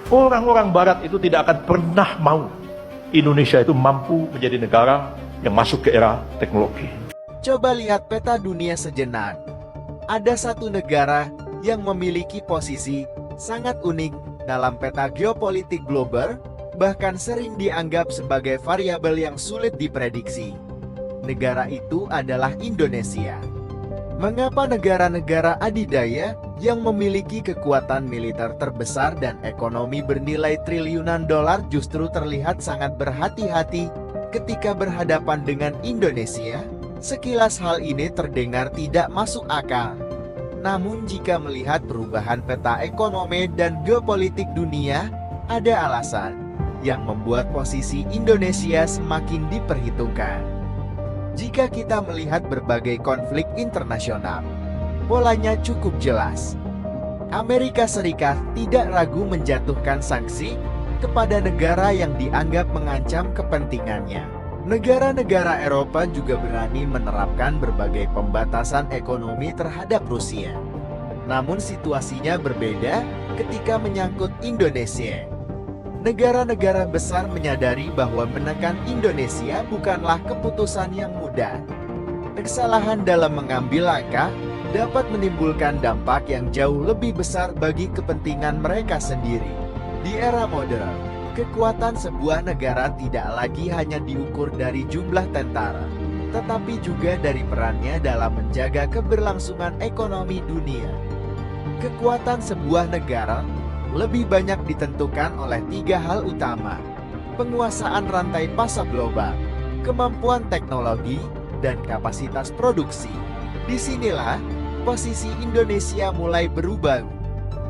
Orang-orang Barat itu tidak akan pernah mau Indonesia itu mampu menjadi negara yang masuk ke era teknologi. Coba lihat peta dunia sejenak. Ada satu negara yang memiliki posisi sangat unik dalam peta geopolitik global, bahkan sering dianggap sebagai variabel yang sulit diprediksi. Negara itu adalah Indonesia. Mengapa negara-negara adidaya yang memiliki kekuatan militer terbesar dan ekonomi bernilai triliunan dolar justru terlihat sangat berhati-hati ketika berhadapan dengan Indonesia? Sekilas hal ini terdengar tidak masuk akal. Namun jika melihat perubahan peta ekonomi dan geopolitik dunia, ada alasan yang membuat posisi Indonesia semakin diperhitungkan. Jika kita melihat berbagai konflik internasional, polanya cukup jelas. Amerika Serikat tidak ragu menjatuhkan sanksi kepada negara yang dianggap mengancam kepentingannya. Negara-negara Eropa juga berani menerapkan berbagai pembatasan ekonomi terhadap Rusia. Namun situasinya berbeda ketika menyangkut Indonesia. Negara-negara besar menyadari bahwa menekan Indonesia bukanlah keputusan yang mudah. Kesalahan dalam mengambil langkah dapat menimbulkan dampak yang jauh lebih besar bagi kepentingan mereka sendiri. Di era modern, kekuatan sebuah negara tidak lagi hanya diukur dari jumlah tentara, tetapi juga dari perannya dalam menjaga keberlangsungan ekonomi dunia. Kekuatan sebuah negara lebih banyak ditentukan oleh 3 hal utama: penguasaan rantai pasar global, kemampuan teknologi, dan kapasitas produksi. Disinilah posisi Indonesia mulai berubah.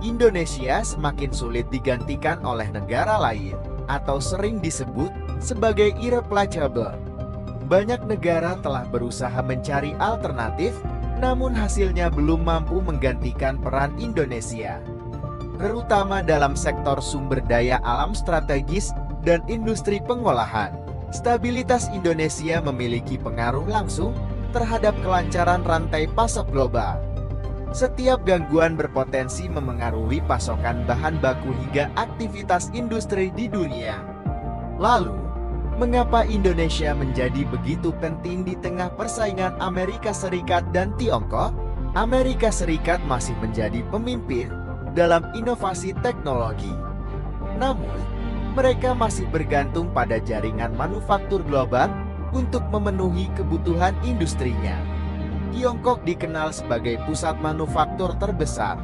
Indonesia semakin sulit digantikan oleh negara lain, atau sering disebut sebagai irreplaceable. Banyak negara telah berusaha mencari alternatif, namun hasilnya belum mampu menggantikan peran Indonesia, terutama dalam sektor sumber daya alam strategis dan industri pengolahan. Stabilitas Indonesia memiliki pengaruh langsung terhadap kelancaran rantai pasok global. Setiap gangguan berpotensi memengaruhi pasokan bahan baku hingga aktivitas industri di dunia. Lalu, mengapa Indonesia menjadi begitu penting di tengah persaingan Amerika Serikat dan Tiongkok? Amerika Serikat masih menjadi pemimpin dalam inovasi teknologi. Namun, mereka masih bergantung pada jaringan manufaktur global untuk memenuhi kebutuhan industrinya. Tiongkok dikenal sebagai pusat manufaktur terbesar.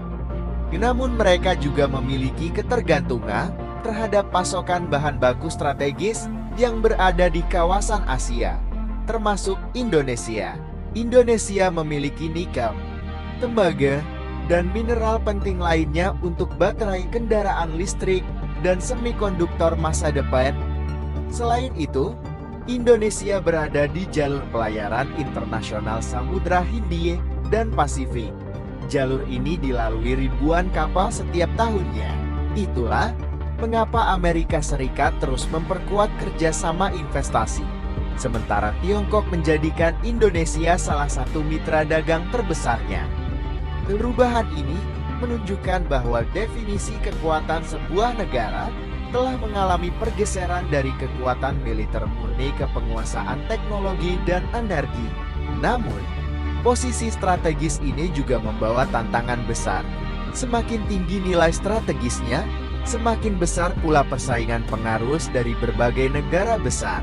Namun mereka juga memiliki ketergantungan terhadap pasokan bahan baku strategis yang berada di kawasan Asia, termasuk Indonesia. Indonesia memiliki nikel, tembaga, dan mineral penting lainnya untuk baterai kendaraan listrik dan semikonduktor masa depan. Selain itu, Indonesia berada di jalur pelayaran internasional Samudra Hindia dan Pasifik. Jalur ini dilalui ribuan kapal setiap tahunnya. Itulah mengapa Amerika Serikat terus memperkuat kerjasama investasi, sementara Tiongkok menjadikan Indonesia salah satu mitra dagang terbesarnya. Perubahan ini menunjukkan bahwa definisi kekuatan sebuah negara telah mengalami pergeseran dari kekuatan militer murni ke penguasaan teknologi dan energi. Namun, posisi strategis ini juga membawa tantangan besar. Semakin tinggi nilai strategisnya, semakin besar pula persaingan pengaruh dari berbagai negara besar.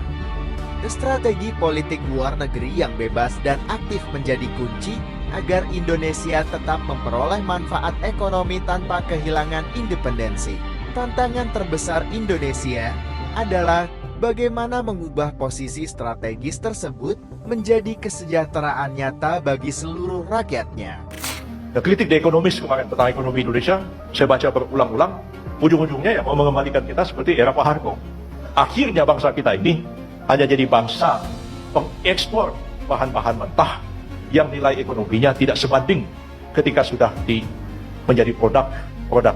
Strategi politik luar negeri yang bebas dan aktif menjadi kunci agar Indonesia tetap memperoleh manfaat ekonomi tanpa kehilangan independensi. Tantangan terbesar Indonesia adalah bagaimana mengubah posisi strategis tersebut menjadi kesejahteraan nyata bagi seluruh rakyatnya. Kritik The Economist kemarin tentang ekonomi Indonesia, saya baca berulang-ulang, ujung-ujungnya ya mau mengembalikan kita seperti era Pak Harto. Akhirnya bangsa kita ini hanya jadi bangsa pengekspor bahan-bahan mentah yang nilai ekonominya tidak sebanding ketika sudah menjadi produk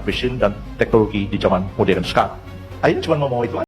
mesin dan teknologi di zaman modern sekarang. Akhirnya cuma ngomong itu aja.